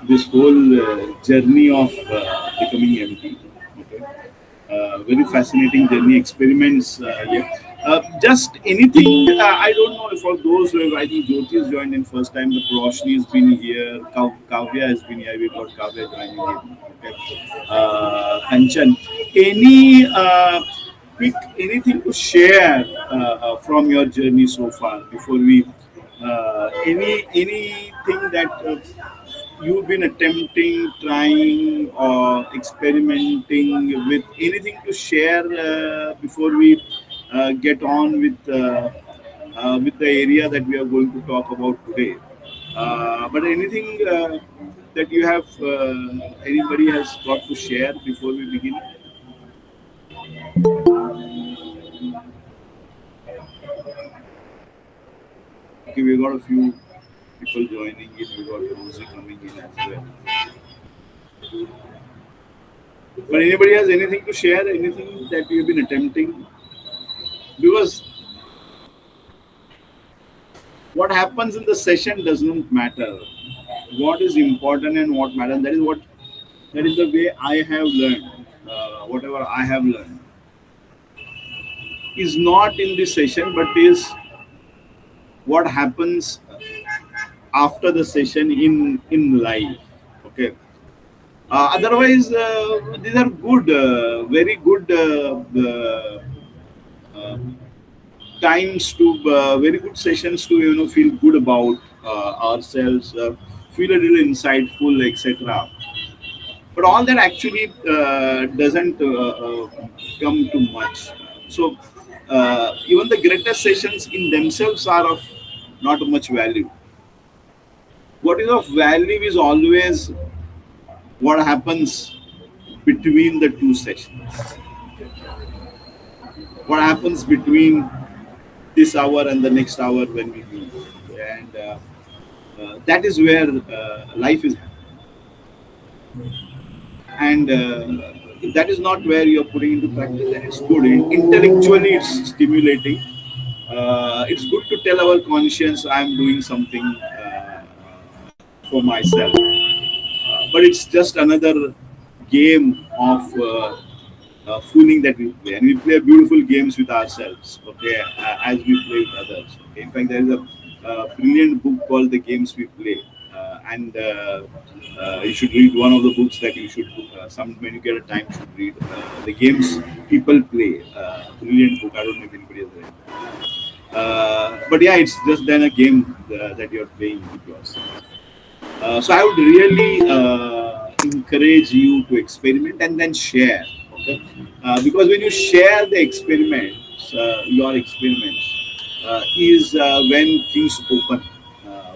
this whole journey of becoming empty. Okay, very fascinating journey experiments. Yeah. Just anything. I don't know if for those who have, I think Jyoti has joined in first time. The Roshni has been here. Kavya has been here. We got Kavya joining in. Okay. Kanchan. Any quick anything to share from your journey so far before we anything that you've been attempting, trying, or experimenting with anything to share before we get on with the area that we are going to talk about today. But anything that you have, anybody has got to share before we begin? Okay, we got a few people joining in. We got Rosie coming in as well. But anybody has anything to share? Anything that you've been attempting? Because what happens in the session does not matter. What is important and what matters. That is the way I have learned. Whatever I have learned is not in the session, but is what happens after the session in life. Okay. Otherwise, these are good, very good uh, times to very good sessions to feel good about ourselves, feel a little insightful, etc. But all that actually doesn't come to much. So even the greatest sessions in themselves are of not much value. What is of value is always what happens between the two sessions. What happens between this hour and the next hour when we meet, and that is where life is happening. And if that is not where you're putting into practice, then it's good. Intellectually, it's stimulating. It's good to tell our conscience I'm doing something for myself. But it's just another game of fooling that we play, and we play beautiful games with ourselves. Okay, as we play with others. Okay? In fact, there is a brilliant book called "The Games We Play," and you should read one of the books that you should. Some when you get a time, should read "The Games People Play." Brilliant book. I don't know if anybody has read. But yeah, it's just then a game that you're playing with yourself. So I would really encourage you to experiment and then share. Okay, because when you share the experiments, your experiments, is when things open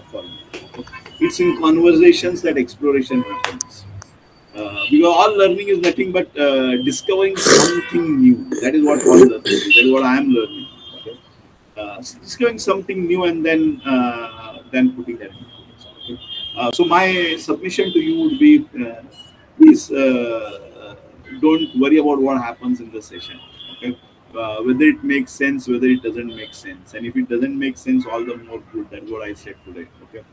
for you. Okay? It's in conversations that exploration happens. Because all learning is nothing but discovering something new. That is what all learning is. That is what I am learning. Okay? Discovering something new and then putting that into place. Okay? So my submission to you would be, please don't worry about what happens in the session. Okay, whether it makes sense, whether it doesn't make sense, and if it doesn't make sense, all the more good. That's what I said today. Okay,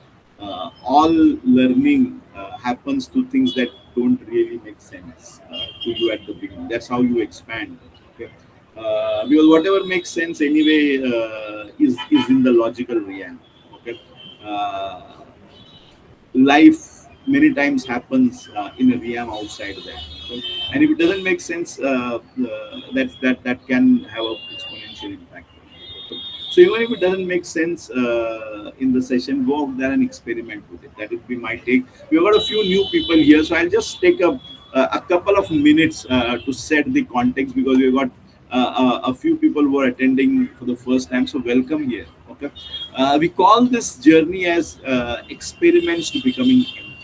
all learning happens to things that don't really make sense to you at the beginning. That's how you expand. Okay, because whatever makes sense anyway is in the logical realm. Okay. Life many times happens in a realm outside that, okay? And if it doesn't make sense, that can have a exponential impact. Okay? So even if it doesn't make sense in the session, go out there and experiment with it. That would be my take. We've got a few new people here, so I'll just take a couple of minutes to set the context, because we've got a few people who are attending for the first time. So welcome here. Okay, we call this journey as experiments to becoming empty.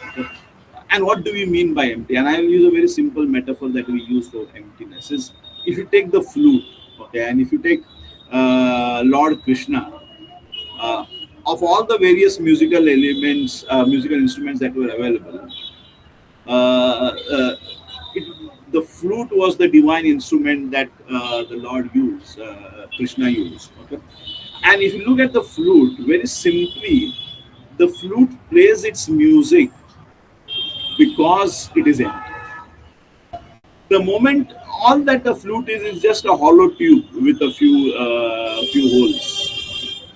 Okay? And what do we mean by empty? And I will use a very simple metaphor that we use for emptiness. Is if you take the flute, okay, and if you take Lord Krishna, uh, of all the various musical elements, musical instruments that were available, uh, it, the flute was the divine instrument that the Lord used, Krishna used. Okay? And if you look at the flute, very simply, the flute plays its music because it is empty. The moment all that the flute is just a hollow tube with a few holes.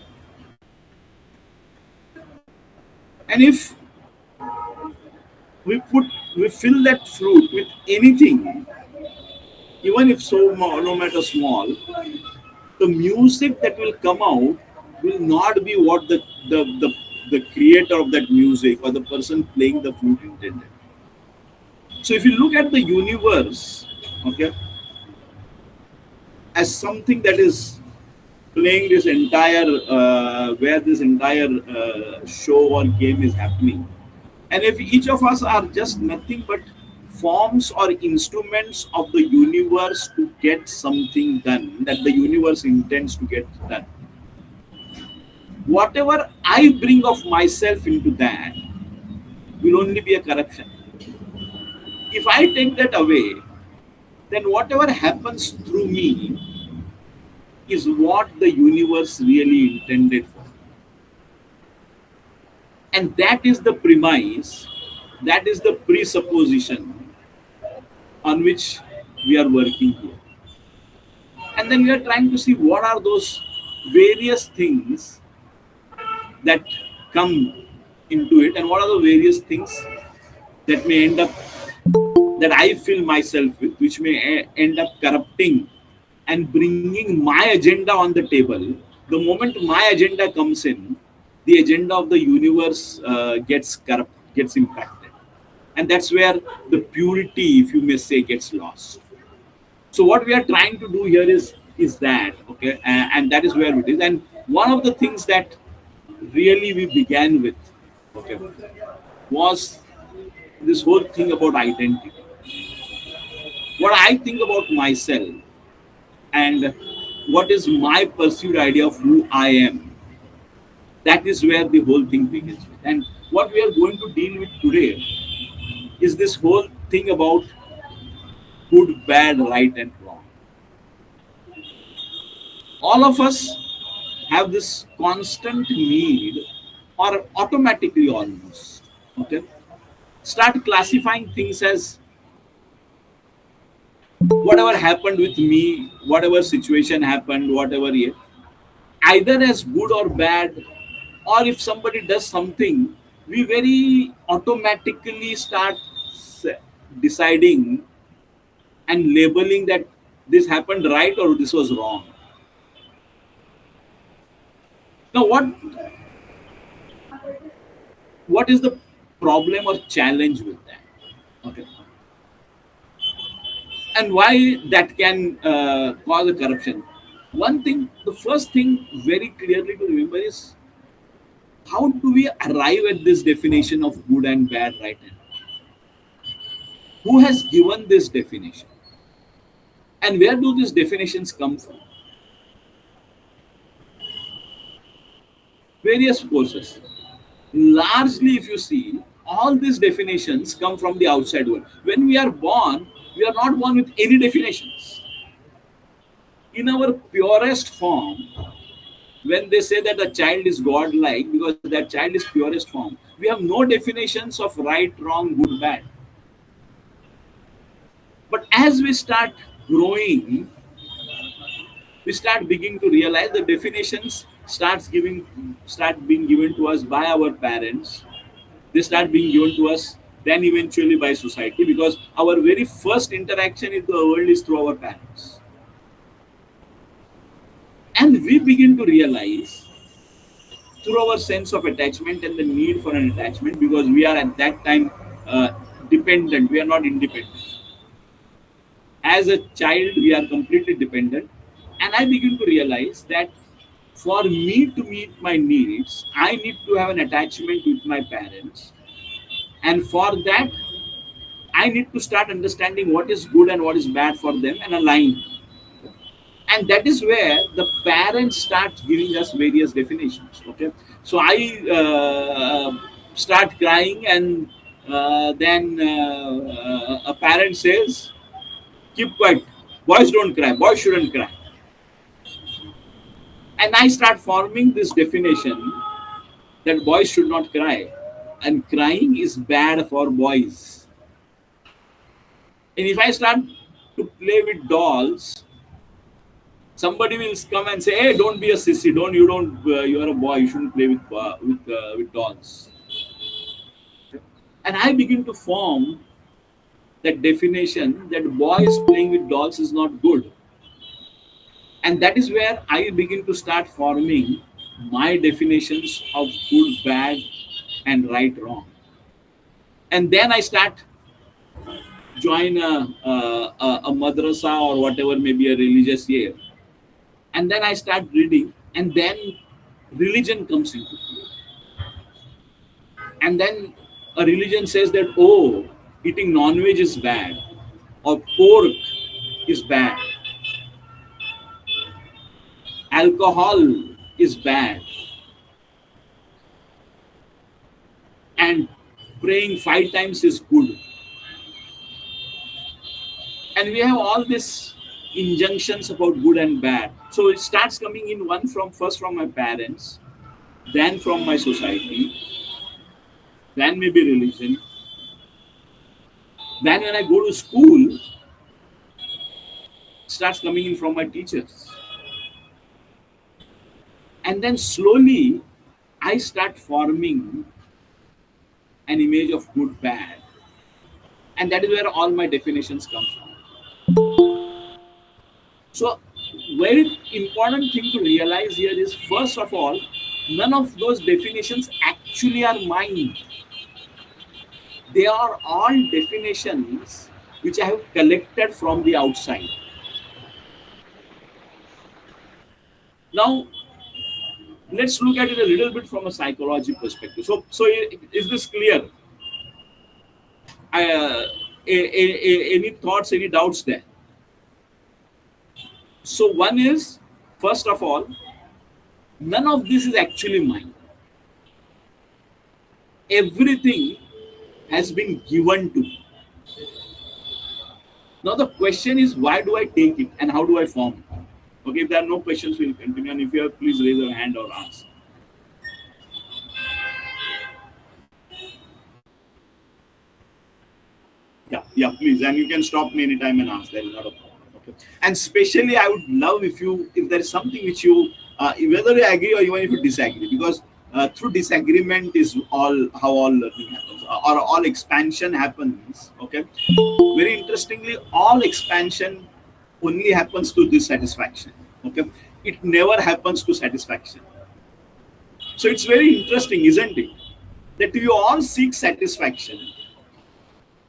And if we put we fill that flute with anything, even if no matter small, the music that will come out will not be what the creator of that music or the person playing the flute intended. So if you look at the universe, okay, as something that is playing this entire where this entire show or game is happening, and if each of us are just nothing but forms or instruments of the universe to get something done that the universe intends to get done, whatever I bring of myself into that will only be a corruption. If I take that away, then whatever happens through me is what the universe really intended for. And that is the premise, that is the presupposition on which we are working here. And then we are trying to see what are those various things that come into it, and what are the various things that may end up, that I fill myself with, which may end up corrupting and bringing my agenda on the table. The moment my agenda comes in, the agenda of the universe gets corrupt, gets impacted, and that's where the purity, if you may say, gets lost. So what we are trying to do here is that, okay, and that is where it is. And one of the things that really we began with, okay, was this whole thing about identity. What I think about myself and what is my perceived idea of who I am, that is where the whole thing begins with. And what we are going to deal with today is this whole thing about good, bad, right, and wrong. All of us have this constant need, or automatically almost, okay, start classifying things as whatever happened with me, whatever situation happened, whatever, either as good or bad, or if somebody does something, we very automatically start deciding and labeling that this happened right or this was wrong. Now, what is the problem or challenge with that? Okay, and why that can cause a corruption? One thing, the first thing very clearly to remember is, how do we arrive at this definition of good and bad, right and wrong? Who has given this definition? And where do these definitions come from? Various sources. Largely, if you see, all these definitions come from the outside world. When we are born, we are not born with any definitions. In our purest form, when they say that a child is godlike because that child is purest form, we have no definitions of right, wrong, good, bad. But as we start growing, we start beginning to realize the definitions start being given to us by our parents. They start being given to us then eventually by society, because our very first interaction in the world is through our parents. And we begin to realize through our sense of attachment and the need for an attachment, because we are at that time dependent, we are not independent. As a child, we are completely dependent. And I begin to realize that for me to meet my needs, I need to have an attachment with my parents. And for that, I need to start understanding what is good and what is bad for them and align. And that is where the parents start giving us various definitions. Okay, so I start crying, and then a parent says, "Keep quiet. Boys don't cry. Boys shouldn't cry." And I start forming this definition that boys should not cry. and crying is bad for boys. And if I start to play with dolls, somebody will come and say, "Hey, don't be a sissy. You are a boy. You shouldn't play with dolls." And I begin to form that definition that boys playing with dolls is not good. And that is where I begin to start forming my definitions of good, bad, and right, wrong. And then I start join a madrasa or whatever may be a religious year. And then I start reading, and then religion comes into play. And then a religion says that, oh, eating non-veg is bad, or pork is bad, alcohol is bad, and praying 5 times is good. And we have all these injunctions about good and bad. So it starts coming in one from first from my parents, then from my society, then maybe religion. Then when I go to school, it starts coming in from my teachers. And then slowly I start forming an image of good, bad. And that is where all my definitions come from. So very important thing to realize here is, first of all, none of those definitions actually are mine. They are all definitions which I have collected from the outside. Now, let's look at it a little bit from a psychology perspective. So is this clear? Any thoughts, any doubts there? So one is, first of all, none of this is actually mine. Everything has been given to me. Now the question is, why do I take it and how do I form it? Okay, if there are no questions, we'll continue. And if you have, please raise your hand or ask. Yeah, please. And you can stop me anytime and ask. There is not a problem. Okay. And especially, I would love if there is something which you, whether you agree or even if you disagree, because through disagreement is how all learning happens, or all expansion happens. Okay. Very interestingly, all expansion only happens to dissatisfaction. Okay. It never happens to satisfaction. So it's very interesting, isn't it? That we all seek satisfaction.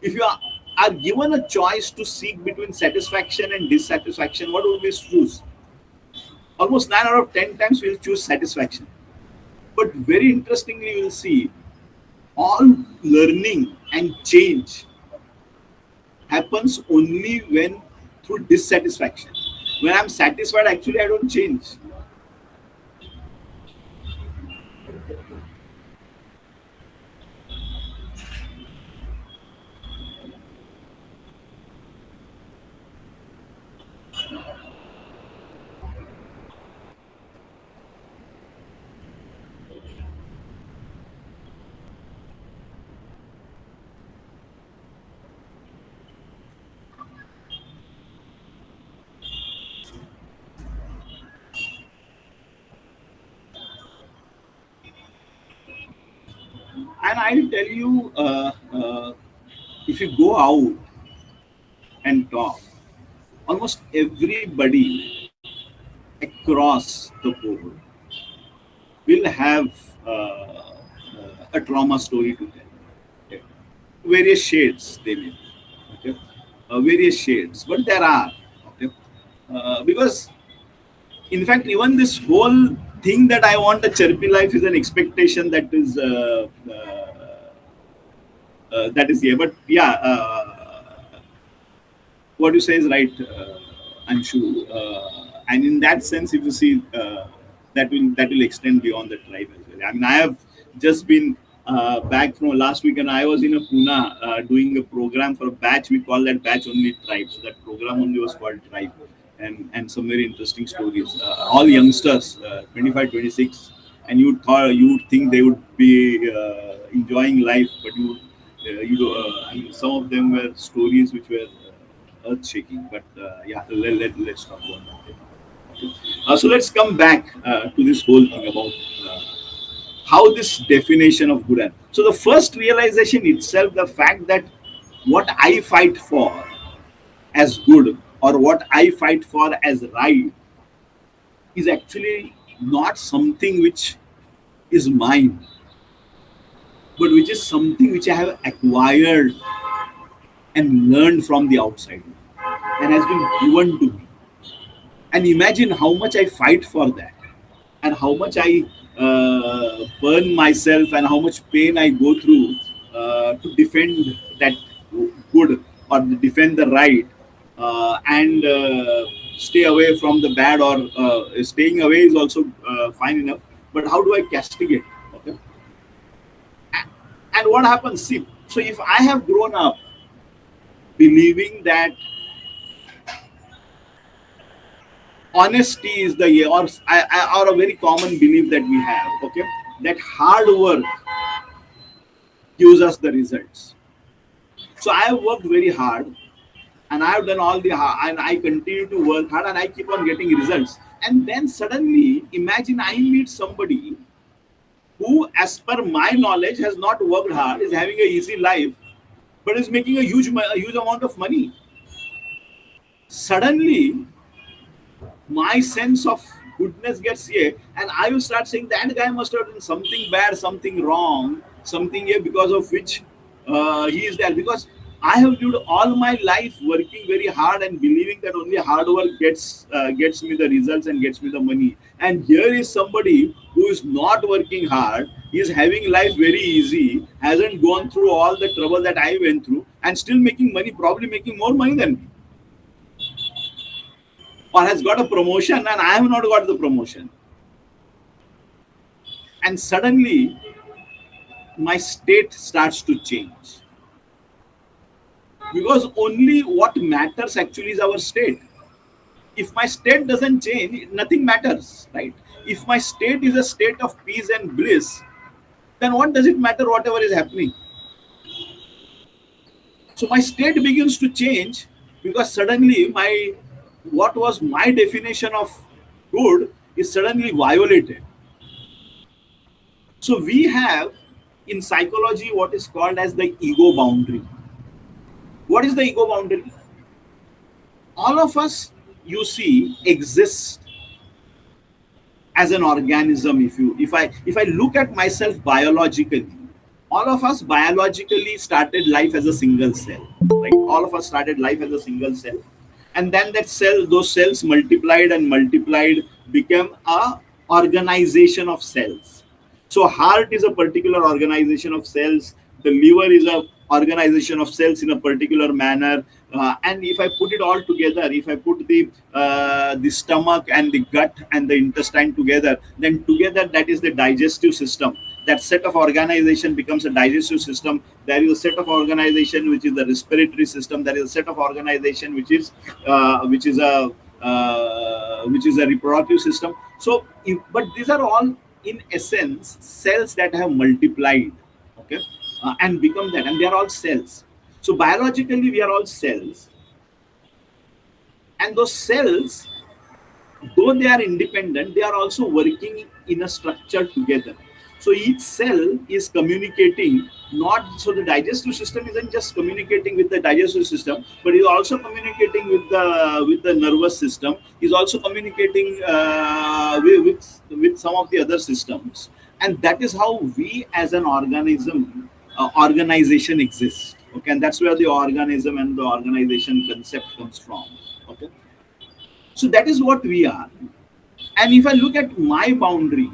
If you are given a choice to seek between satisfaction and dissatisfaction, what would we choose? Almost 9 out of 10 times we'll choose satisfaction. But very interestingly, you'll see all learning and change happens only when through dissatisfaction. When I'm satisfied, actually I don't change. And I'll tell you, if you go out and talk, almost everybody across the board will have a trauma story to tell. Okay. Various shades they may, okay, various shades, but there are, okay, because in fact, even this whole thing that I want a chirpy life is an expectation that is here. But yeah, what you say is right, Anshu. And in that sense, if you see, that will extend beyond the tribe as well. I mean, I have just been back from last week, and I was in a Pune doing a program for a batch. We call that batch only Tribe. So that program only was called Tribe, and some very interesting stories. All youngsters, 25, 26. and you would think they would be enjoying life, but I mean, some of them were stories which were earth shaking. But yeah, let's talk about that. Okay. So let's come back to this whole thing about uh, how this definition of good and so the first realization itself, the fact that what I fight for as good or what I fight for as right is actually not something which is mine, but which is something which I have acquired and learned from the outside and has been given to me. And imagine how much I fight for that, and how much I burn myself, and how much pain I go through to defend that good or defend the right, and stay away from the bad, or staying away is also fine enough. But how do I castigate? Okay. And what happens? See, so if I have grown up believing that honesty is the or a very common belief that we have, okay, that hard work gives us the results. So I have worked very hard, and I have done all the hard, and I continue to work hard, and I keep on getting results. And then suddenly, imagine I meet somebody who, as per my knowledge, has not worked hard, is having a easy life, but is making a huge amount of money. Suddenly, my sense of goodness gets here, and I will start saying that guy must have done something bad, something wrong, something here because of which he is there. Because I have lived all my life working very hard and believing that only hard work gets me the results and gets me the money. And here is somebody who is not working hard, he is having life very easy, hasn't gone through all the trouble that I went through, and still making money, probably making more money than me, or has got a promotion and I have not got the promotion. And suddenly my state starts to change, because only what matters actually is our state. If my state doesn't change, nothing matters, right? If my state is a state of peace and bliss, then what does it matter whatever is happening? So my state begins to change, because suddenly my what was my definition of good is suddenly violated. So we have in psychology what is called as the ego boundary. What is the ego boundary? All of us, you see, exist as an organism. If I look at myself biologically, all of us biologically started life as a single cell, right? All of us started life as a single cell, and then those cells multiplied and multiplied, became a organization of cells. So heart is a particular organization of cells, the liver is a organization of cells in a particular manner, and if I put it all together, if I put the stomach and the gut and the intestine together, then together that is the digestive system. That set of organization becomes a digestive system. There is a set of organization which is the respiratory system. There is a set of organization which is a reproductive system. So but these are all in essence cells that have multiplied, okay, and become that, and they are all cells. So biologically we are all cells, and those cells, though they are independent, they are also working in a structure together. So each cell is communicating, not so the digestive system isn't just communicating with the digestive system, but is also communicating with the nervous system, is also communicating with some of the other systems. And that is how we as an organization exist, okay, and that's where the organism and the organization concept comes from, okay. So that is what we are. And if I look at my boundary,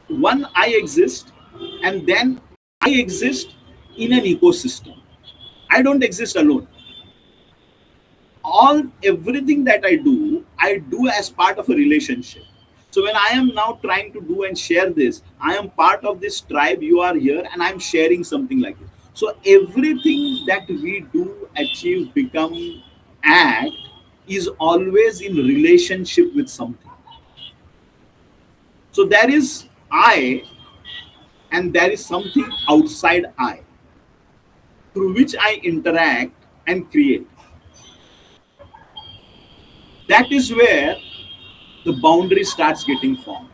one, I exist, and then I exist in an ecosystem. I don't exist alone. Everything that I do as part of a relationship. So when I am now trying to do and share this, I am part of this tribe, you are here, and I'm sharing something like this. So everything that we do, achieve, become, act is always in relationship with something. So there is I, and there is something outside I through which I interact and create. That is where the boundary starts getting formed.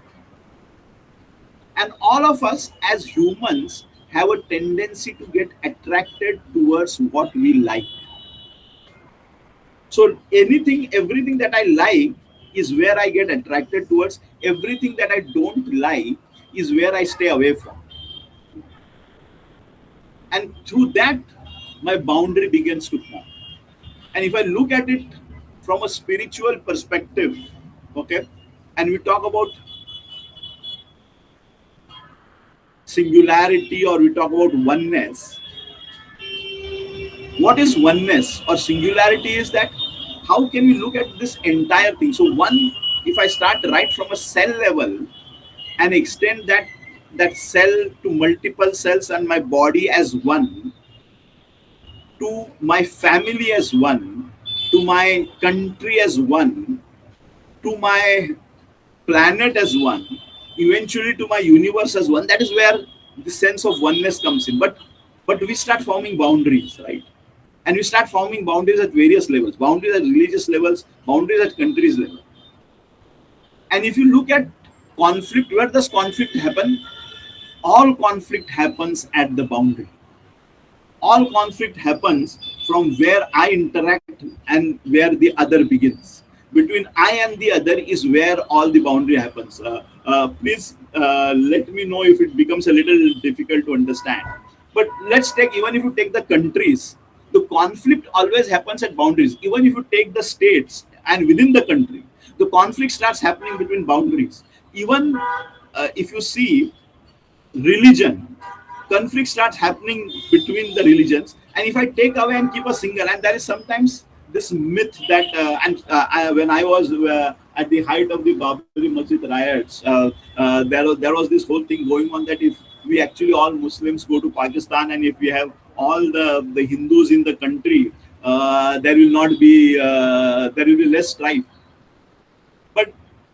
And all of us as humans have a tendency to get attracted towards what we like. So anything, everything that I like is where I get attracted towards. Everything that I don't like is where I stay away from. And through that, my boundary begins to form. And if I look at it from a spiritual perspective, okay, and we talk about singularity or we talk about oneness, what is oneness or singularity is that how can we look at this entire thing? So one, if I start right from a cell level and extend that cell to multiple cells and my body as one, to my family as one, to my country as one, to my planet as one, eventually to my universe as one, that is where the sense of oneness comes in. But we start forming boundaries, right? And we start forming boundaries at various levels, boundaries at religious levels, boundaries at countries level. And if you look at conflict, where does conflict happen? All conflict happens at the boundary. All conflict happens from where I interact and where the other begins. Between I and the other is where all the boundary happens. Please let me know if it becomes a little difficult to understand. But let's take, even if you take the countries, the conflict always happens at boundaries. Even if you take the states and within the country, the conflict starts happening between boundaries. Even if you see religion, conflict starts happening between the religions. And if I take away and keep a single, and there is sometimes this myth that when I was at the height of the Babri Masjid riots, there was this whole thing going on that if we actually all Muslims go to Pakistan and if we have all the Hindus in the country, there will not be there will be less strife.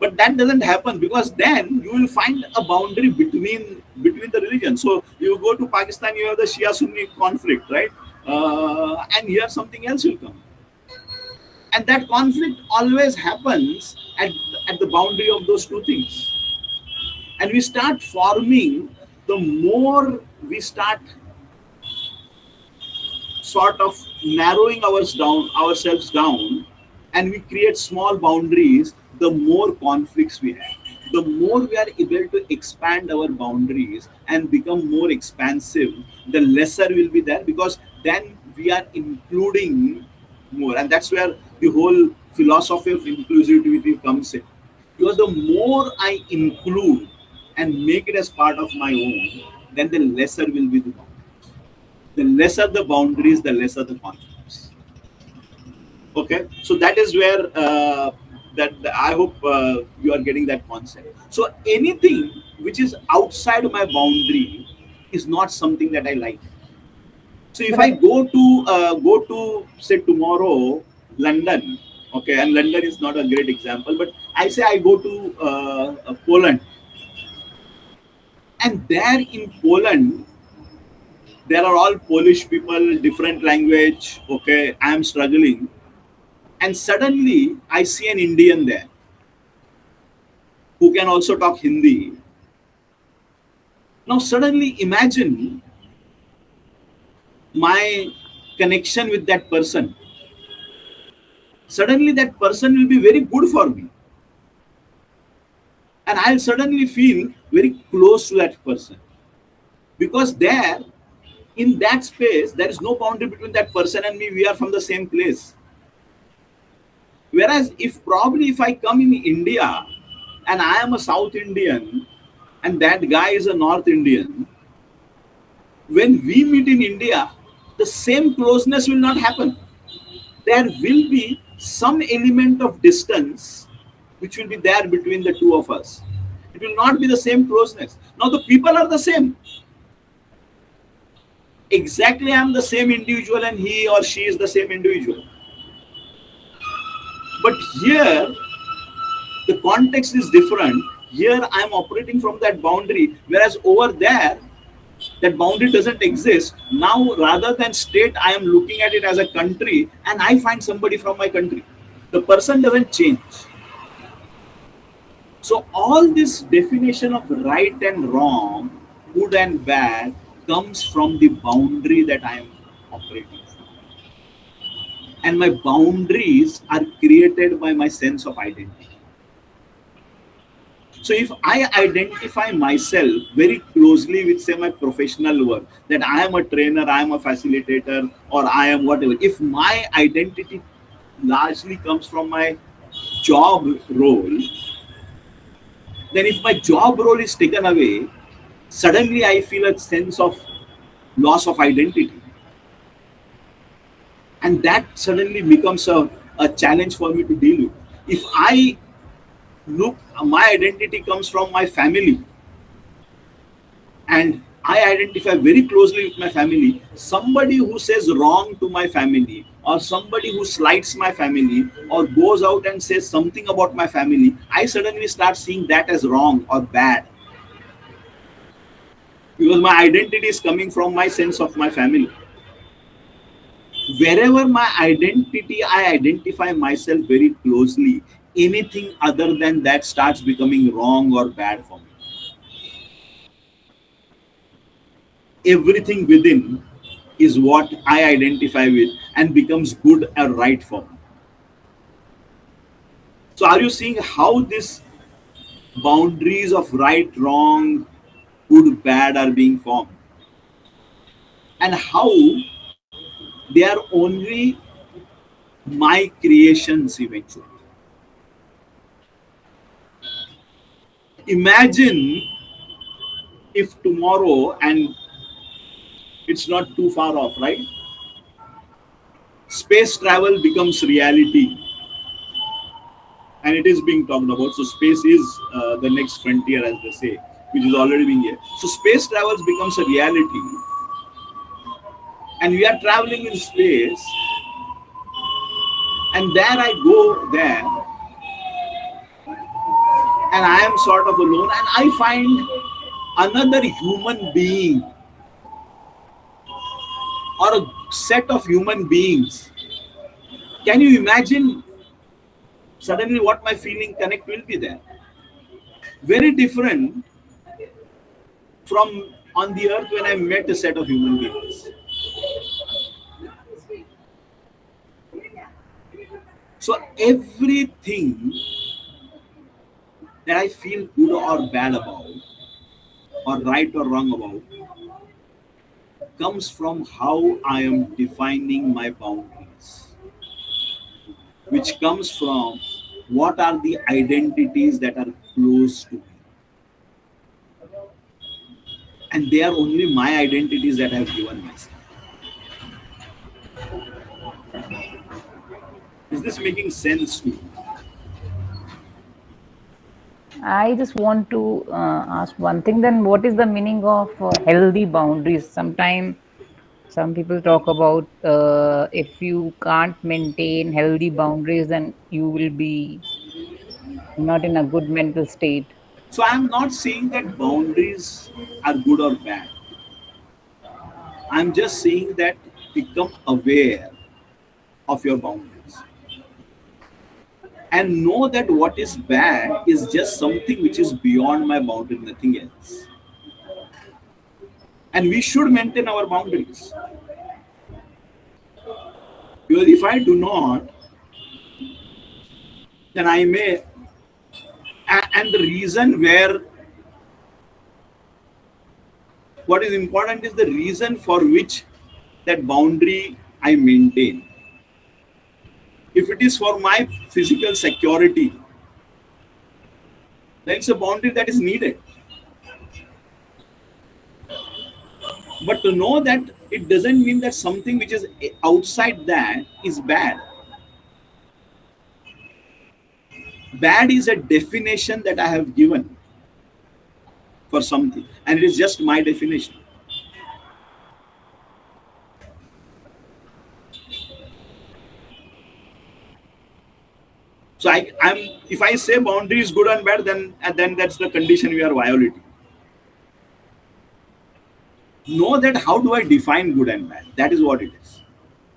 But that doesn't happen, because then you will find a boundary between the religions. So you go to Pakistan, you have the Shia Sunni conflict, right? And here something else will come, and that conflict always happens at the boundary of those two things. And we start forming, the more we start sort of narrowing ourselves down, and we create small boundaries, the more conflicts we have. The more we are able to expand our boundaries and become more expansive, the lesser will be there, because then we are including more. And that's where the whole philosophy of inclusivity comes in. Because the more I include and make it as part of my own, then the lesser will be the boundary. The lesser the boundaries, the lesser the conflicts. Okay, so that is where I hope you are getting that concept. So anything which is outside my boundary is not something that I like. So if I go to say tomorrow London, okay, and London is not a great example, but I say I go to Poland, and there in Poland there are all Polish people, different language. Okay, I am struggling, and suddenly I see an Indian there who can also talk Hindi. Now suddenly imagine my connection with that person. Suddenly that person will be very good for me, and I'll suddenly feel very close to that person, because there in that space there is no boundary between that person and me. We are from the same place. Whereas if I come in India and I am a South Indian and that guy is a North Indian, when we meet in India, the same closeness will not happen. There will be some element of distance which will be there between the two of us. It will not be the same closeness. Now the people are the same. Exactly, I am the same individual and he or she is the same individual. But here, the context is different, Here I am operating from that boundary, whereas over there, that boundary doesn't exist. Now, rather than state, I am looking at it as a country, and I find somebody from my country. The person doesn't change. So, all this definition of right and wrong, good and bad, comes from the boundary that I am operating from. And my boundaries are created by my sense of identity. So if I identify myself very closely with, say, my professional work, that I am a trainer, I am a facilitator, or I am whatever, if my identity largely comes from my job role, then if my job role is taken away, suddenly I feel a sense of loss of identity. And that suddenly becomes a challenge for me to deal with. If I look, my identity comes from my family, and I identify very closely with my family. Somebody who says wrong to my family, or somebody who slights my family, or goes out and says something about my family, I suddenly start seeing that as wrong or bad, because my identity is coming from my sense of my family. Wherever my identity, I identify myself very closely. Anything other than that starts becoming wrong or bad for me. Everything within is what I identify with and becomes good or right for me. So, are you seeing how these boundaries of right, wrong, good, bad are being formed, and how they are only my creations eventually? Imagine if tomorrow, and it's not too far off, right? Space travel becomes reality, and it is being talked about. So space is the next frontier, as they say, which is already being here. So space travels becomes a reality, and we are traveling in space, and there I go there, and I am sort of alone, and I find another human being or a set of human beings. Can you imagine suddenly what my feeling connect will be there? Very different from on the earth when I met a set of human beings. So everything that I feel good or bad about, or right or wrong about, comes from how I am defining my boundaries, which comes from what are the identities that are close to me. And they are only my identities that I have given myself. Is this making sense to you? I just want to ask one thing. Then, what is the meaning of healthy boundaries? Sometimes some people talk about if you can't maintain healthy boundaries, then you will be not in a good mental state. So I am not saying that boundaries are good or bad. I'm just saying that become aware of your boundaries and know that what is bad is just something which is beyond my boundary, nothing else. And we should maintain our boundaries, because if I do not, then I may. And the reason where what is important is the reason for which that boundary I maintain. If it is for my physical security, then it's a boundary that is needed. But to know that, it doesn't mean that something which is outside that is bad. Bad is a definition that I have given for something, and it is just my definition. So I'm if I say boundary is good and bad, then that's the condition we are violating. Know that how do I define good and bad? That is what it is.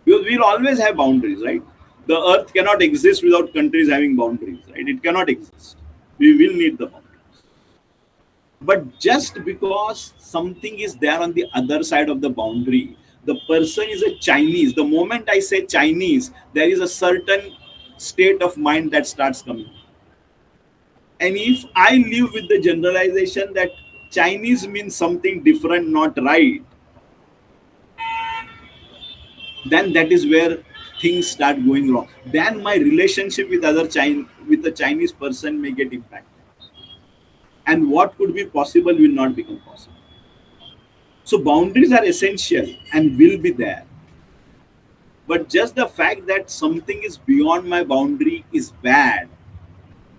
Because we'll always have boundaries, right? The earth cannot exist without countries having boundaries, right? It cannot exist. We will need the boundaries. But just because something is there on the other side of the boundary, the person is a Chinese. The moment I say Chinese, there is a certain state of mind that starts coming. And if I live with the generalization that Chinese means something different, not right, then that is where things start going wrong. Then my relationship with with a Chinese person may get impacted. And what could be possible will not become possible. So boundaries are essential and will be there. But just the fact that something is beyond my boundary is bad,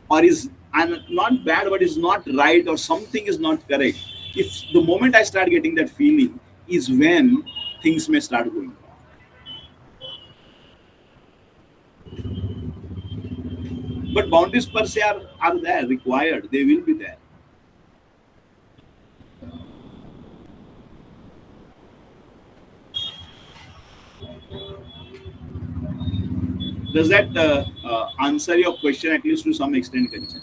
or is and not bad but is not right, or something is not correct. If the moment I start getting that feeling is when things may start going wrong. But boundaries per se are there, required. They will be there. Does that answer your question at least to some extent, Kanchan?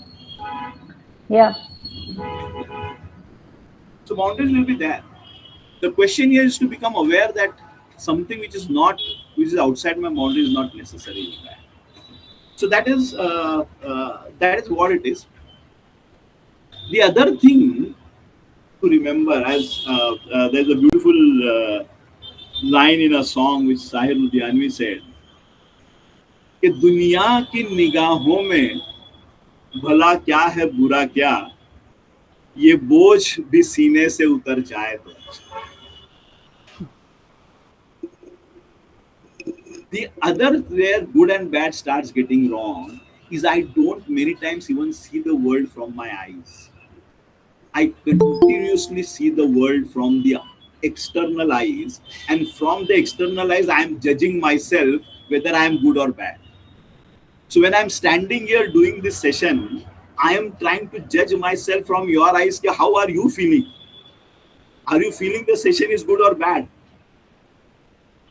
Yeah. So boundaries will be there. The question here is to become aware that something which is outside my boundary is not necessarily bad. So that is what it is. The other thing to remember, as there's a beautiful line in a song which Sahir Ludhianvi said, कि दुनिया की निगाहों में भला क्या है बुरा क्या, ये बोझ भी सीने से उतर जाए तो अच्छा. The other where good and bad starts getting wrong is I don't many times even see the world from my eyes. I continuously see the world from the external eyes, and from the external eyes, I am judging myself whether I am good or bad. So when I'm standing here doing this session, I am trying to judge myself from your eyes. How are you feeling? Are you feeling the session is good or bad?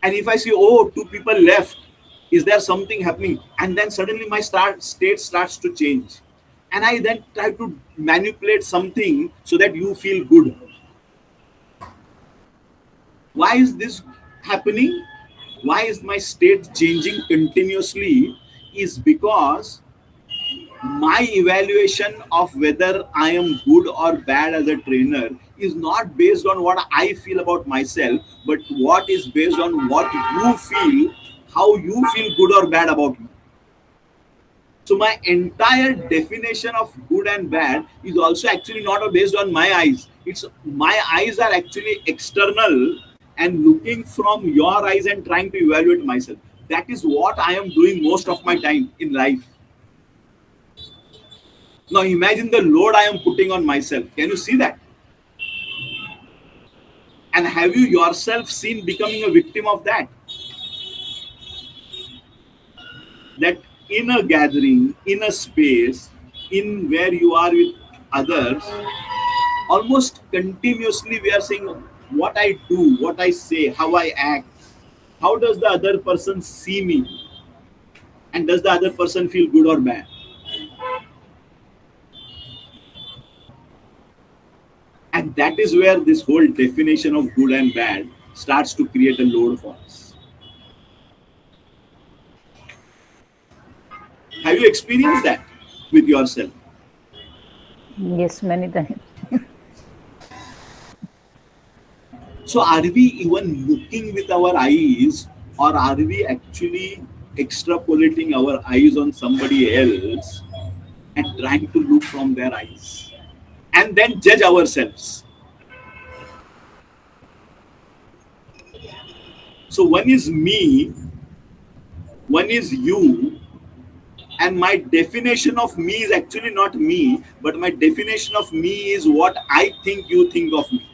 And if I see, oh, two people left, is there something happening? And then suddenly my state starts to change. And I then try to manipulate something so that you feel good. Why is this happening? Why is my state changing continuously? Is because my evaluation of whether I am good or bad as a trainer is not based on what I feel about myself, but what is based on what you feel, how you feel good or bad about me. So my entire definition of good and bad is also actually not based on my eyes. It's my eyes are actually external and looking from your eyes and trying to evaluate myself. That is what I am doing most of my time in life. Now imagine the load I am putting on myself. Can you see that? And have you yourself seen becoming a victim of that? That in a gathering, in a space, in where you are with others, almost continuously we are saying what I do, what I say, how I act. How does the other person see me? And does the other person feel good or bad? And that is where this whole definition of good and bad starts to create a load for us. Have you experienced that with yourself? Yes, many times. So, are we even looking with our eyes, or are we actually extrapolating our eyes on somebody else and trying to look from their eyes and then judge ourselves? So, one is me, one is you, and my definition of me is actually not me, but my definition of me is what I think you think of me.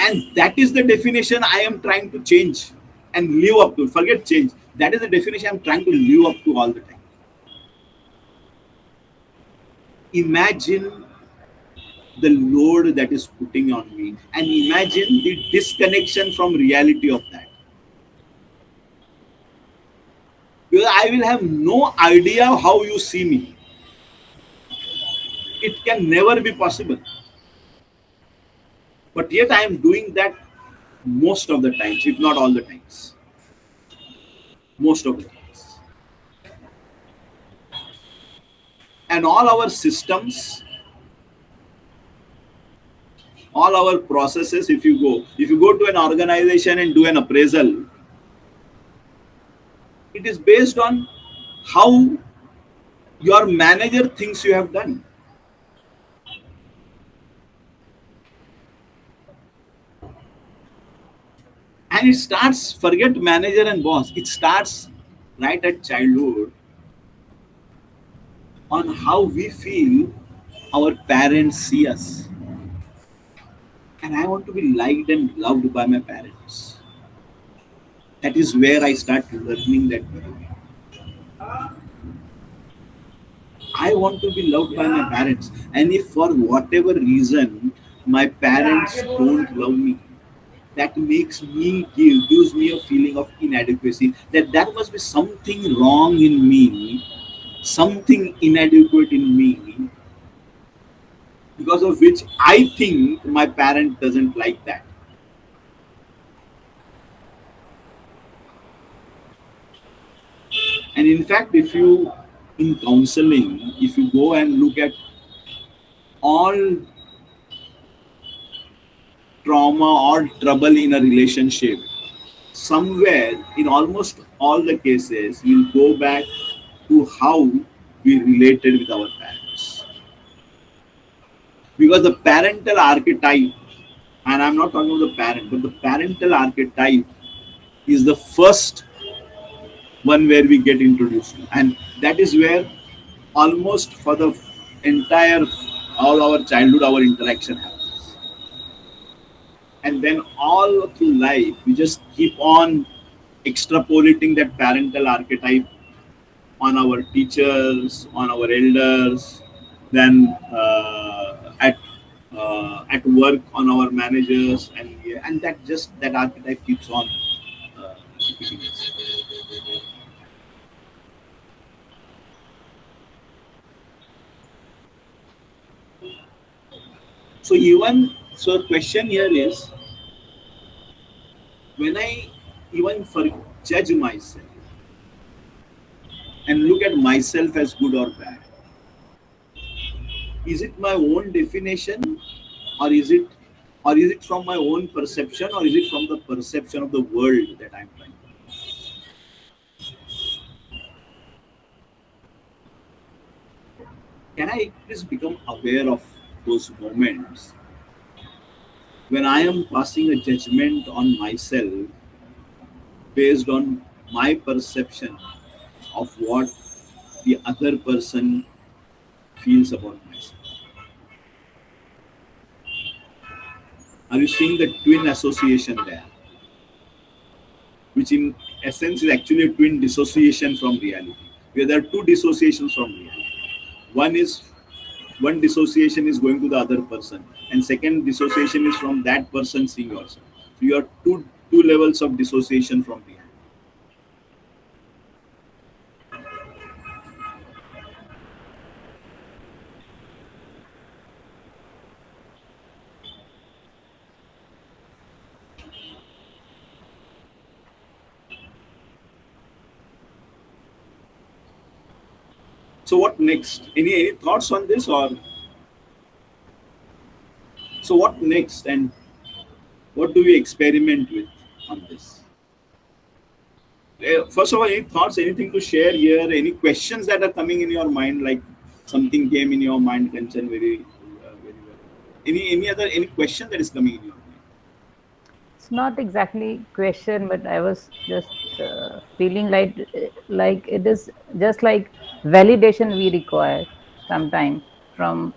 And that is the definition I am trying to change. and live up to. Forget change. That is the definition I'm trying to live up to all the time. Imagine the load that is putting on me, and imagine the disconnection from reality of that. Because I will have no idea how you see me. It can never be possible. But yet I am doing that most of the times, if not all the times. Most of the times. And all our systems, all our processes, if you go to an organization and do an appraisal, it is based on how your manager thinks you have done. And it starts, forget manager and boss, it starts right at childhood on how we feel our parents see us. And I want to be liked and loved by my parents. That is where I start learning that behavior. I want to be loved by my parents. And if for whatever reason my parents don't love me, that makes me gives me a feeling of inadequacy. That there must be something wrong in me, something inadequate in me, because of which I think my parent doesn't like that. And in fact, if you in counseling, if you go and look at all trauma or trouble in a relationship, somewhere in almost all the cases, we'll go back to how we related with our parents. Because the parental archetype, and I'm not talking about the parent, but the parental archetype is the first one where we get introduced to. And that is where almost for the entire all our childhood our interaction happens. And then all through life we just keep on extrapolating that parental archetype on our teachers, on our elders, then at work on our managers, and that just that archetype keeps on repeating itself. So the question here is, when I even for judge myself and look at myself as good or bad, is it my own definition, or is it from my own perception, or is it from the perception of the world that I'm trying to? Can I please become aware of those moments when I am passing a judgment on myself based on my perception of what the other person feels about myself? Are you seeing the twin association there, which in essence is actually a twin dissociation from reality? Where there are two dissociations from reality. One is one dissociation is going to the other person, and second dissociation is from that person seeing yourself. So you are two levels of dissociation from reality. So what next? Any thoughts on this, or so what next, and what do we experiment with on this? First of all, any thoughts, anything to share here? Any questions that are coming in your mind, like something came in your mind, Kanchan, very well. Any other any question that is coming in your mind? It's not exactly question, but I was just feeling like it is just like validation we require sometime from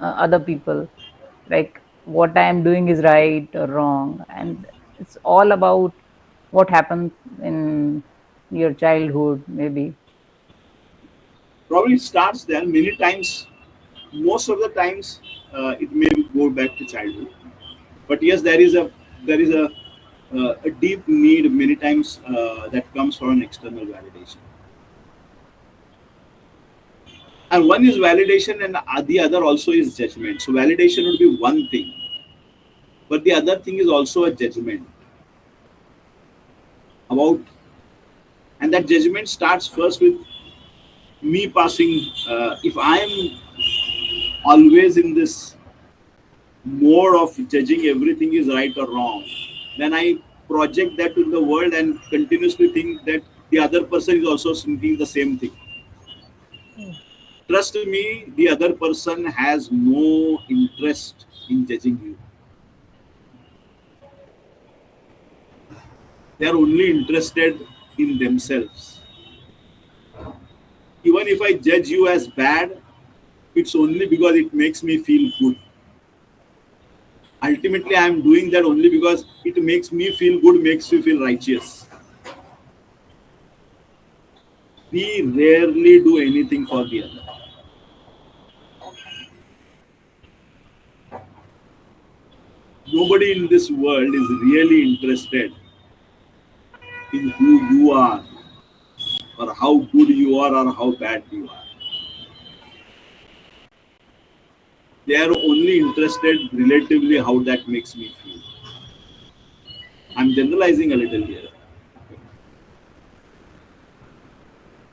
other people, like what I am doing is right or wrong, and it's all about What happened in your childhood, maybe? Probably it starts there. Many times, most of the times, it may go back to childhood. But yes, there is a deep need many times that comes from an external validation. And one is validation, and the other also is judgment. So validation would be one thing, but the other thing is also a judgment about, and that judgment starts first with me passing. If I am always in this mode of judging everything is right or wrong, then I project that to the world and continuously think that the other person is also thinking the same thing. Trust me, the other person has no interest in judging you. They are only interested in themselves. Even if I judge you as bad, it's only because it makes me feel good. Ultimately, I am doing that only because it makes me feel good, makes me feel righteous. We rarely do anything for the other. Nobody in this world is really interested in who you are, or how good you are, or how bad you are. They are only interested relatively how that makes me feel. I'm generalizing a little here,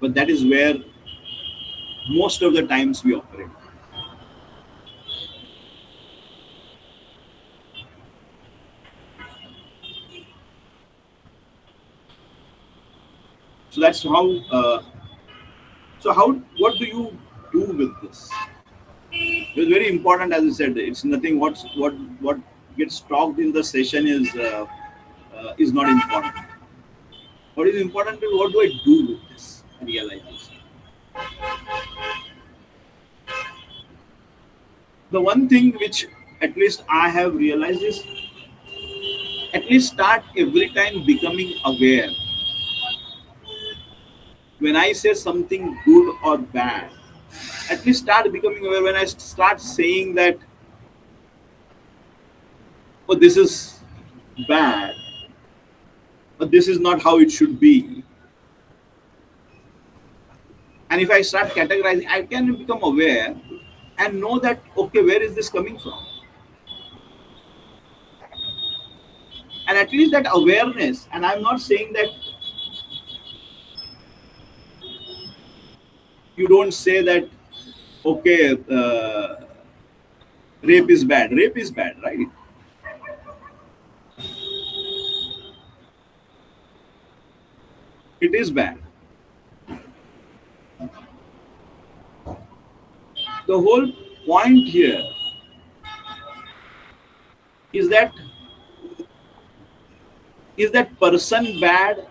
but that is where most of the times we operate. So that's how. So how? What do you do with this? It's very important, as I said. It's nothing. What gets talked in the session is not important. What is important is what do I do with this realization. The one thing which at least I have realized is at least start every time becoming aware. When I say something good or bad, at least start becoming aware. When I start saying that, oh, this is bad, or this is not how it should be, and if I start categorizing, I can become aware and know that, okay, where is this coming from? And at least that awareness, and I'm not saying that you don't say that, okay, rape is bad. Rape is bad, right? It is bad. The whole point here is that, is that person bad?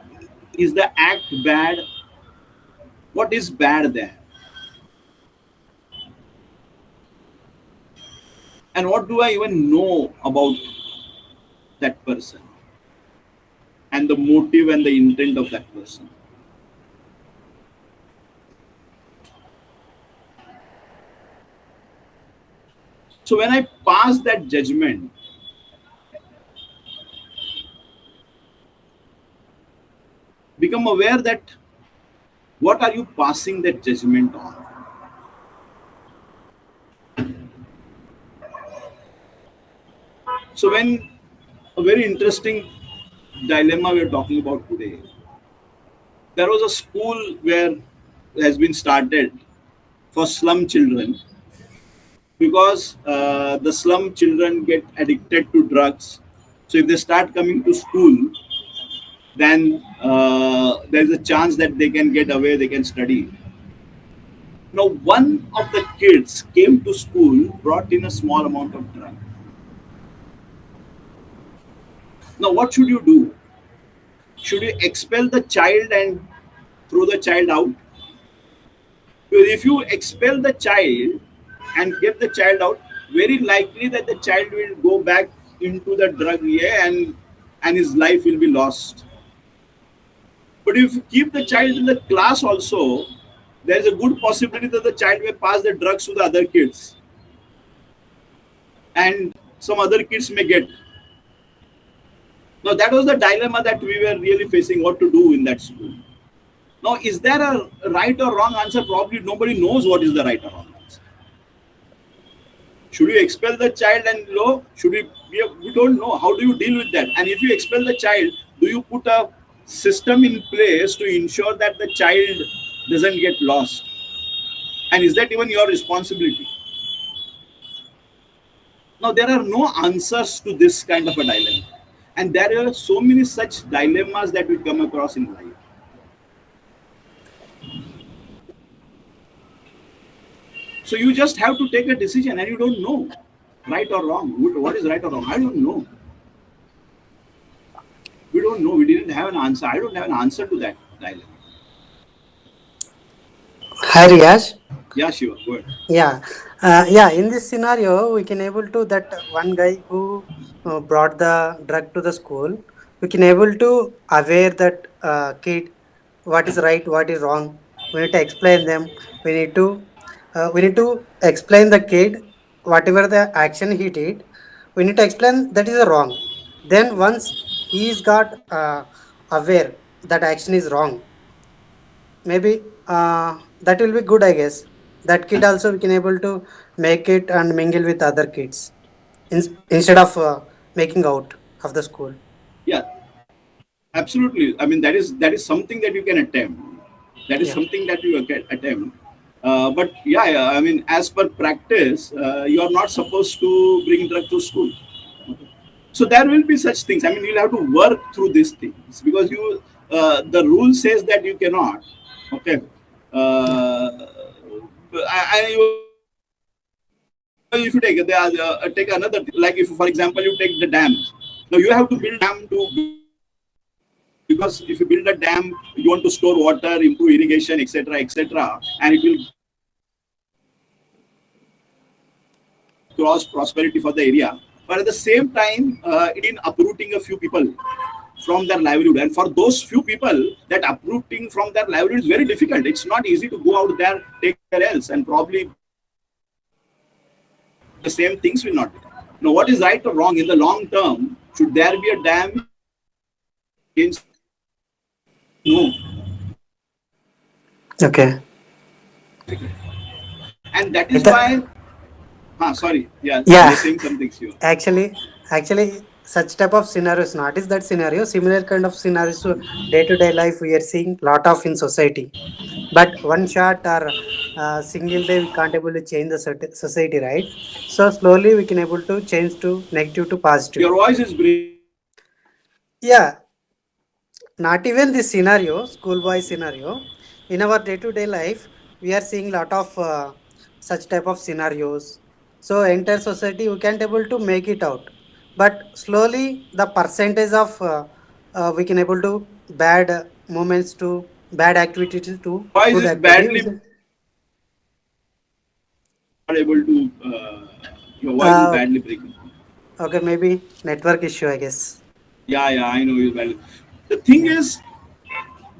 Is the act bad? What is bad there? And what do I even know about that person and the motive and the intent of that person? So when I pass that judgment, become aware that what are you passing that judgment on? So when a very interesting dilemma we're talking about today, there was a school where has been started for slum children because the slum children get addicted to drugs. So if they start coming to school, then there's a chance that they can get away, they can study. Now, one of the kids came to school, brought in a small amount of drug. Now, what should you do? Should you expel the child and throw the child out? Because if you expel the child and get the child out, very likely that the child will go back into the drug, yeah, and his life will be lost. But if you keep the child in the class also, there is a good possibility that the child may pass the drugs to the other kids, and some other kids may get. Now that was the dilemma that we were really facing, what to do in that school. Now, is there a right or wrong answer? Probably nobody knows what is the right or wrong answer. Should you expel the child and low? Should we don't know. How do you deal with that? And if you expel the child, do you put a system in place to ensure that the child doesn't get lost? And is that even your responsibility? Now, there are no answers to this kind of a dilemma. And there are so many such dilemmas that we come across in life. So you just have to take a decision and you don't know right or wrong. What is right or wrong? I don't know. We don't know. We didn't have an answer. I don't have an answer to that dilemma. Hi Riaz. Yeah, Shiva, go ahead. Yeah, yeah. In this scenario, we can able to that one guy who brought the drug to the school. We can able to aware that kid what is right, what is wrong. We need to explain them. We need to explain the kid whatever the action he did. We need to explain that is wrong. Then once he's got aware that action is wrong, maybe that will be good, I guess. That kid also we can able to make it and mingle with other kids instead of making out of the school. Yeah, absolutely. I mean, that is something that you can attempt. That is Yeah. something that you can attempt. But yeah, yeah, I mean, as per practice, you are not supposed to bring drug to school. So there will be such things. I mean, you'll have to work through these things because the rule says that you cannot. Okay. Yeah. You, if you take take another thing, like if for example you take the dams. Now you have to build a dam to, because if you build a dam, you want to store water, improve irrigation, etc., etc., and it will cross prosperity for the area. But at the same time, it in uprooting a few people from their livelihood. And for those few people, that uprooting from their livelihood is very difficult. It's not easy to go out there, take care else, and probably the same things will not be. Now, what is right or wrong in the long term? Should there be a dam against? No. Okay. And that I is th- why. Sorry. Yeah, yeah. you're saying something, Shiva. Actually, such type of scenarios, not is that scenario, similar kind of scenarios day to day life we are seeing lot of in society. But one shot or single day we can't able to change the society, right? So slowly we can able to change to negative to positive. Your voice is breaking. Yeah, not even this scenario, schoolboy scenario. In our day to day life we are seeing lot of such type of scenarios. So entire society we can't able to make it out, but slowly the percentage of we can able to bad moments to bad activities to Your voice good is activity badly not able to. Your voice is uh, badly breaking. okay, maybe network issue, I guess. Yeah, yeah, I know you badly. The thing Yeah. is,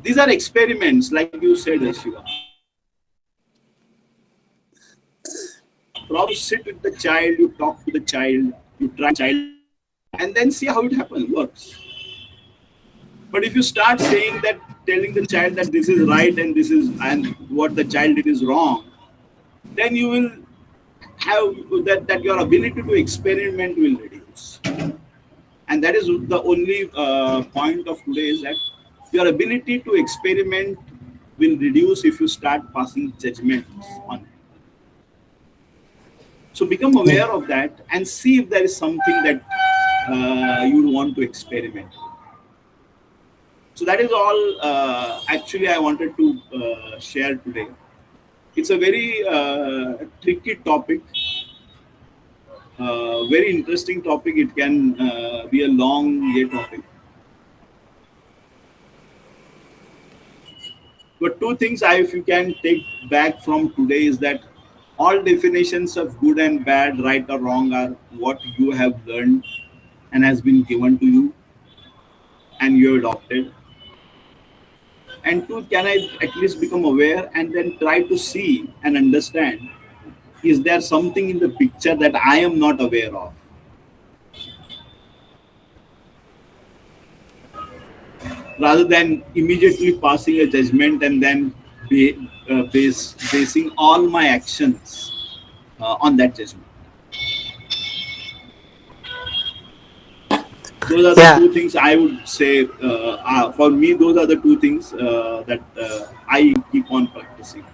these are experiments, like you said, Shiva. Probably sit with the child, you talk to the child, you try child, and then see how it happens, works. But if you start saying that, telling the child that this is right and this is and what the child did is wrong, then you will have that your ability to experiment will reduce. And that is the only point of today is that your ability to experiment will reduce if you start passing judgments on it. So become Yeah. aware of that and see if there is something that you want to experiment. So that is all actually I wanted to share today. It's a very tricky topic, very interesting topic. It can be a long day topic. But two things if you can take back from today is that all definitions of good and bad, right or wrong, are what you have learned and has been given to you and you adopted. And two, can I at least become aware and then try to see and understand, is there something in the picture that I am not aware of, rather than immediately passing a judgment and then basing all my actions on that judgment. Those are the Yeah. two things I would say. For me, those are the two things that I keep on practicing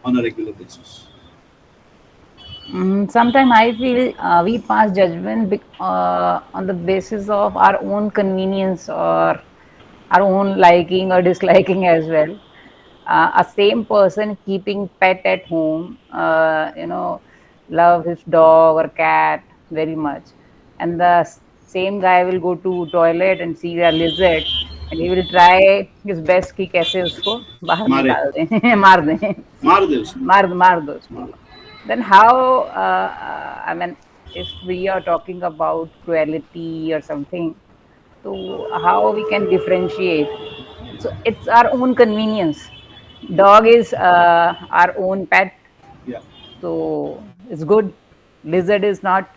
on a regular basis. Sometimes I feel we pass judgment on the basis of our own convenience or our own liking or disliking as well. A same person keeping pet at home, love his dog or cat very much, and the same guy will go to toilet and see a lizard, and he will try his best कि कैसे उसको बाहर मारे, निकाल दें मार दें मार दे उसको, मार दो उसको. मार. Then how, I mean, if we are talking about cruelty or something, so how we can differentiate? So it's our own convenience. Dog is our own pet, Yeah, so it's good. Lizard is not.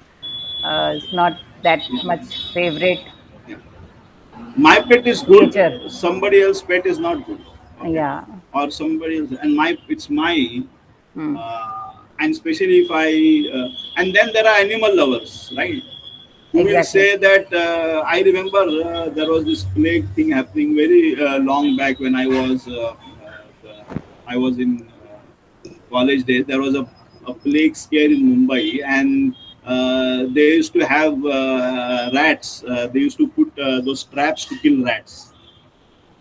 It's not that yeah, much favorite yeah. My pet is good. creature. Somebody else pet is not good. Okay, Yeah. or somebody else, and my it's my Hmm. and especially if I and then there are animal lovers, right? Who will Exactly. say that I remember there was this plague thing happening very long back when I was in college days. There was a plague scare in Mumbai, and they used to have rats. They used to put those traps to kill rats,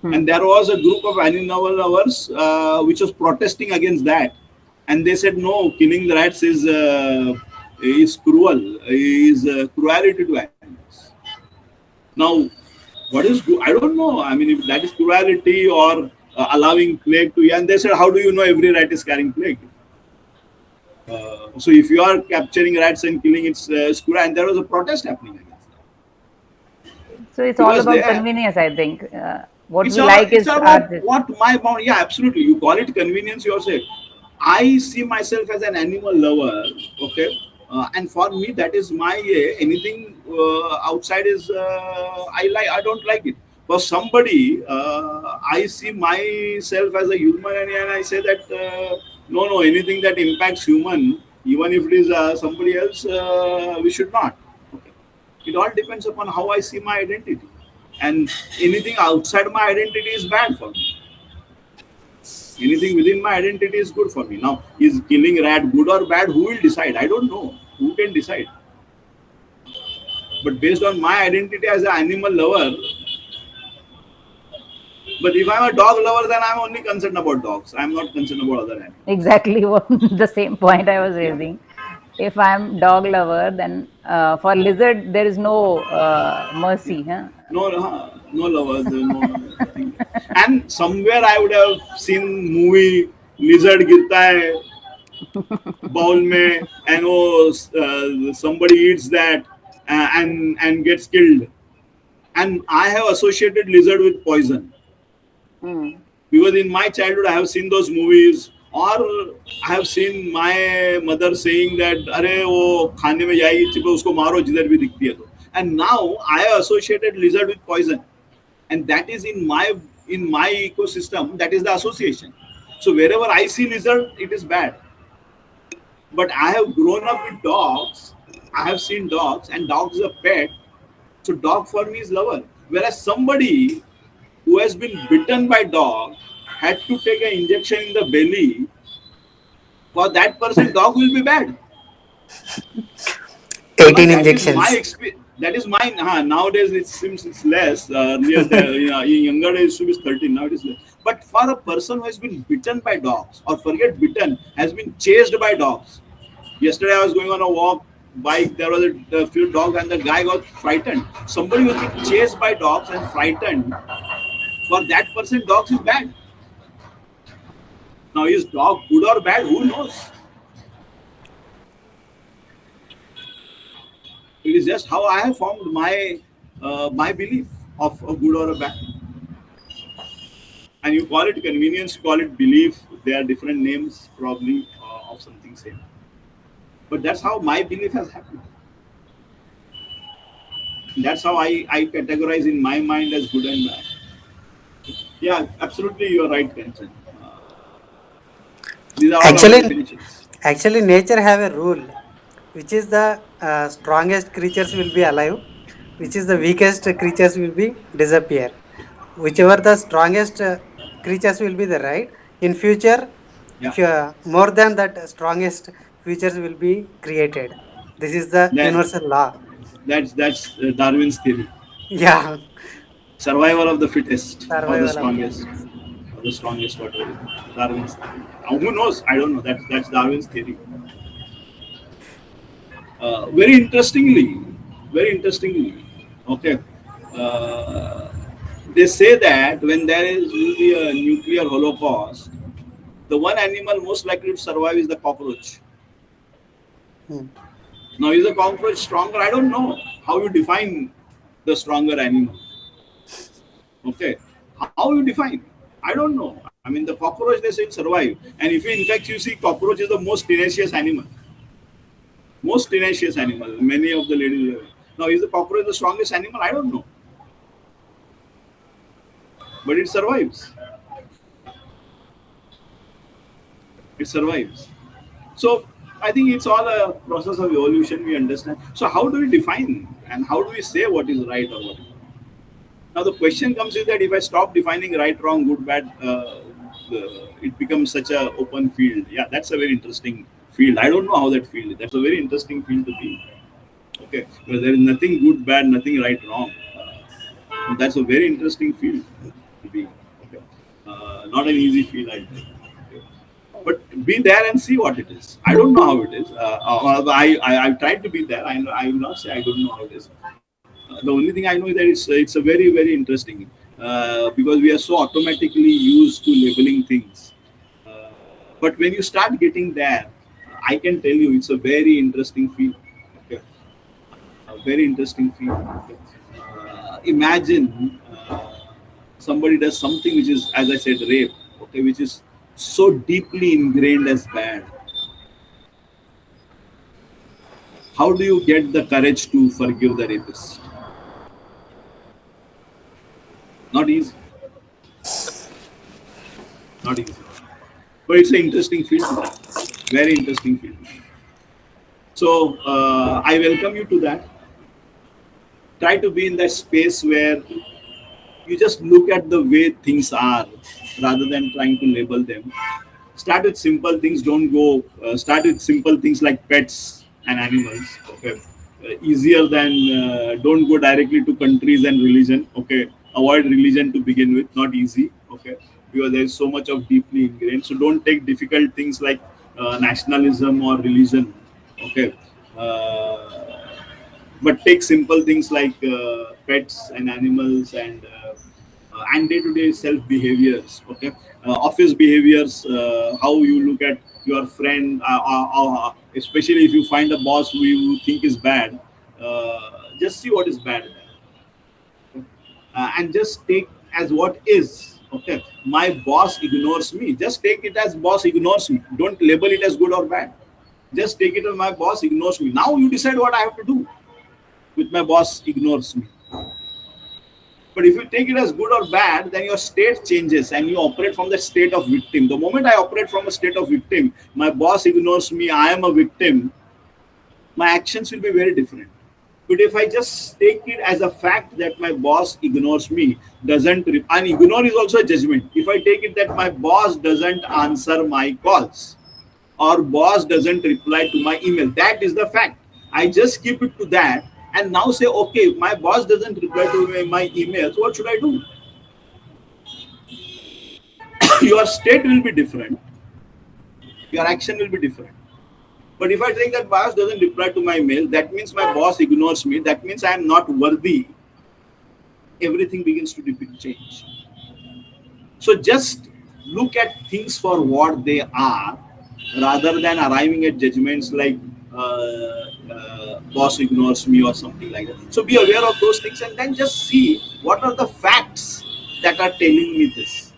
Hmm. and there was a group of animal lovers which was protesting against that, and they said no, killing the rats is cruel, is cruelty to animals. Now, what is I don't know. I mean, if that is cruelty or allowing plague to, and they said, how do you know every rat is carrying plague? So if you are capturing rats and killing its cruel, and there was a protest happening against that So it's all because about they, convenience, I think. What it's we all like it's is all our about what my bound. Yeah, absolutely. You call it convenience yourself. I see myself as an animal lover. Okay, and for me that is my anything outside is I like. I don't like it. For somebody, I see myself as a human, and I say that no, anything that impacts human, even if it is somebody else, we should not. Okay, it all depends upon how I see my identity, and anything outside my identity is bad for me. Anything within my identity is good for me. Now, is killing rat good or bad? Who will decide? I don't know. Who can decide? But based on my identity as an animal lover, but if I'm a dog lover, then I'm only concerned about dogs. I'm not concerned about other animals. exactly what the same point I was Yeah. raising. If I'm dog lover, then for lizard there is no Yeah. mercy. Huh? No, no lovers, no nothing. And somewhere I would have seen movie lizard गिरता है bowl में and oh somebody eats that and gets killed, and I have associated lizard with poison Hmm. because in my childhood I have seen those movies, or I have seen my mother saying that अरे वो खाने में जाएगी चिपे उसको मारो जिधर भी दिखती है तो, and now I have associated lizard with poison, and that is in my ecosystem, that is the association. So wherever I see lizard, it is bad. But I have grown up with dogs. I have seen dogs, and dogs is a pet. So dog for me is lover. Whereas somebody who has been bitten by dog had to take an injection in the belly, for that person, dog will be bad. 18 But that is my injections. experience. That is mine. Nowadays it seems it's less. Earlier, in younger days, it was 13. Now it is less. But for a person who has been bitten by dogs, or forget bitten, has been chased by dogs. Yesterday, I was going on a walk bike. There was a few dogs, and the guy got frightened. Somebody who's been chased by dogs and frightened, for that person, dogs is bad. Now, is dog good or bad? Who knows? It is just how I have formed my belief of a good or a bad. And you call it convenience, you call it belief. They are different names, probably, of something same. But that's how my belief has happened. That's how I categorize in my mind as good and bad. Yeah, absolutely, you are right, Kanchan. These are all our Actually, definitions. actually, nature have a rule, which is the strongest creatures will be alive, which is the weakest creatures will be disappear. Whichever the strongest creatures will be the right in future, Yeah, more than that strongest features will be created. This is the that universal law. that's Darwin's theory. Yeah, Survival of the fittest or the survival of the strongest, fittest. or the strongest, whatever. Darwin's theory. Now, who knows? I don't know. That's Darwin's theory. Very interestingly, very interestingly, okay. Uh, they say that when there is will be a nuclear holocaust, the one animal most likely to survive is the cockroach. Hmm. Now, is the cockroach stronger? I don't know how you define the stronger animal. Okay, how you define? I don't know. I mean, the cockroach they say will survive, and if you, in fact you see, cockroach is the most tenacious animal. Most tenacious animal. Many of the ladies. Now, is the cockroach the strongest animal? I don't know, but it survives. It survives. So I think it's all a process of evolution. We understand. So how do we define and how do we say what is right or what is wrong? Now the question comes is that if I stop defining right, wrong, good, bad, it becomes such a open field. Yeah, that's a very interesting field. I don't know how that field is. That's a very interesting field to be. Okay, where there is nothing good, bad, nothing right, wrong. That's a very interesting field to be. Okay, not an easy field, I think. Okay. But be there and see what it is. I don't know how it is. I've tried to be there. I will not say I don't know how it is. The only thing I know is that it's a very very interesting because we are so automatically used to labeling things. Uh, but when you start getting there, I can tell you it's a very interesting field. Okay. Very interesting field. Okay. Imagine somebody does something which is, as I said, rape. Okay, which is so deeply ingrained as bad. How do you get the courage to forgive the rapist? Not easy. Not easy. But it's an interesting field. Very interesting field. So I welcome you to that. Try to be in that space where you just look at the way things are rather than trying to label them. Start with simple things. Don't go. Start with simple things like pets and animals. Okay, easier than don't go directly to countries and religion. Okay, avoid religion to begin with. Not easy. Okay, because there is so much of deeply ingrained. So don't take difficult things like nationalism or religion. Okay. But take simple things like pets and animals and day-to-day self behaviors. Okay, office behaviors, how you look at your friend, especially if you find a boss who you think is bad, just see what is bad and just take as what is. Okay, my boss ignores me, just take it as boss ignores me. Don't label it as good or bad. Just take it as my boss ignores me. Now you decide what I have to do with my boss ignores me. But if you take it as good or bad, then your state changes and you operate from the state of victim. The moment I operate from a state of victim, my boss ignores me, I am a victim, my actions will be very different. But if I just take it as a fact that my boss ignores me, and ignore is also a judgment. If I take it that my boss doesn't answer my calls, or boss doesn't reply to my email, that is the fact. I just keep it to that and now say, okay, my boss doesn't reply to my emails, what should I do? Your state will be different, your action will be different. But if I think that boss doesn't reply to my mail, that means my boss ignores me, that means I am not worthy, everything begins to change. So just look at things for what they are rather than arriving at judgments like boss ignores me or something like that. So be aware of those things and then just see what are the facts that are telling me this.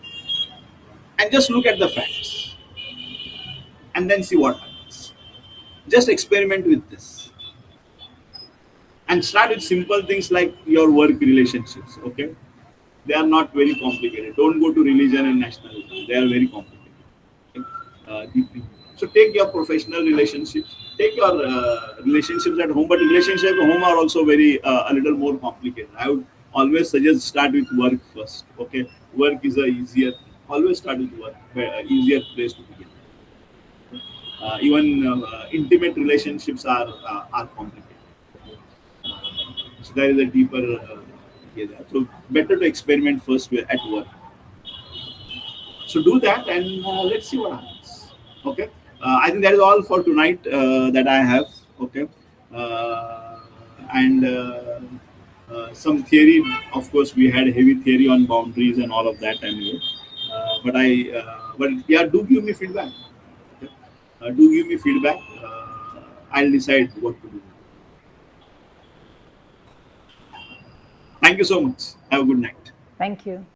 and just look at the facts and then see what happens. Just experiment with this and start with simple things like your work relationships. Okay, they are not very complicated. Don't go to religion and nationalism; they are very complicated. Okay? Deeply. So take your professional relationships, take your relationships at home, but relationships at home are also very a little more complicated. I would always suggest start with work first. Okay, work is a easier. Always start with work, easier place to begin. Even intimate relationships are complicated. So there is a deeper idea there. So better to experiment first at work. So do that and let's see what happens. Okay. I think that is all for tonight that I have. Okay. Uh, and some theory. Of course, we had heavy theory on boundaries and all of that anyway. But yeah, do give me feedback. Okay? Do give me feedback. I'll decide what to do. Thank you so much. Have a good night. Thank you.